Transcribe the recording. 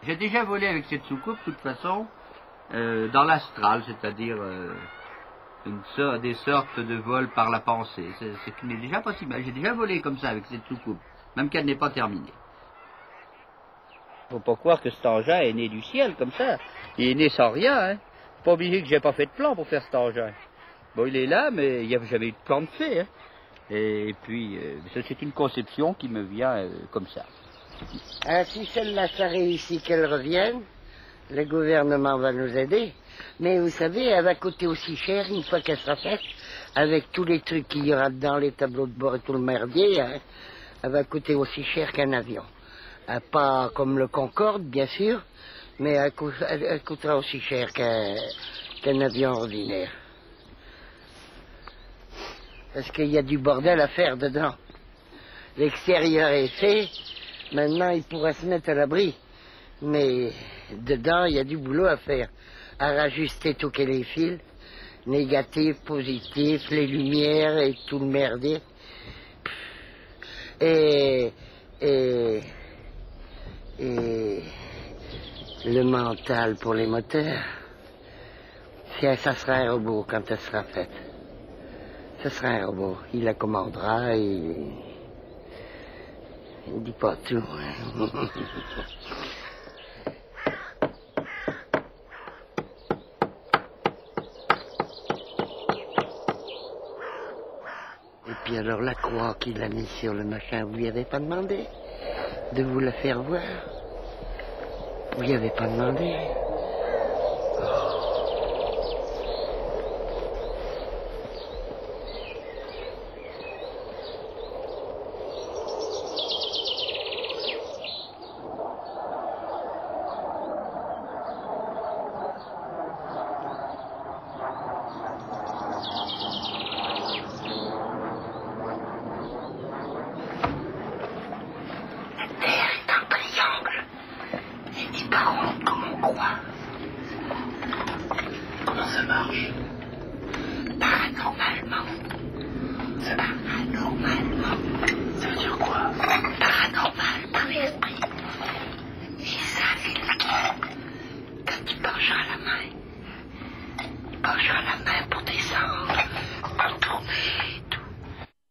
J'ai déjà volé avec cette soucoupe, de toute façon, dans l'astral, c'est-à-dire des sortes de vols par la pensée. C'est ce qui m'est déjà possible. J'ai déjà volé comme ça avec cette soucoupe, même qu'elle n'est pas terminée. Faut pas croire que cet engin est né du ciel comme ça. Il est né sans rien, hein. Pas obligé que j'ai pas fait de plan pour faire cet engin. Bon, il est là, mais il n'y a jamais eu de plan de fait, hein. Et puis, c'est une conception qui me vient comme ça. Si celle-là, ça réussit qu'elle revienne, le gouvernement va nous aider. Mais vous savez, elle va coûter aussi cher une fois qu'elle sera faite, avec tous les trucs qu'il y aura dedans, les tableaux de bord et tout le merdier, hein, elle va coûter aussi cher qu'un avion. Pas comme le Concorde, bien sûr, mais elle coûtera aussi cher qu'un avion ordinaire. Parce qu'il y a du bordel à faire dedans. L'extérieur est fait, maintenant il pourrait se mettre à l'abri. Mais dedans, il y a du boulot à faire. À rajuster tous les fils, négatifs, positifs, les lumières et tout le merdier. Et le mental pour les moteurs. Ça sera un robot quand elle sera faite. Ce sera un robot. Il la commandera et il ne dit pas tout. Et puis alors la croix qu'il a mise sur le machin, vous lui avez pas demandé de vous la faire voir? Vous lui avez pas demandé? Comment ça marche? Paranormalement. Ça va anormalement. Ça veut dire quoi?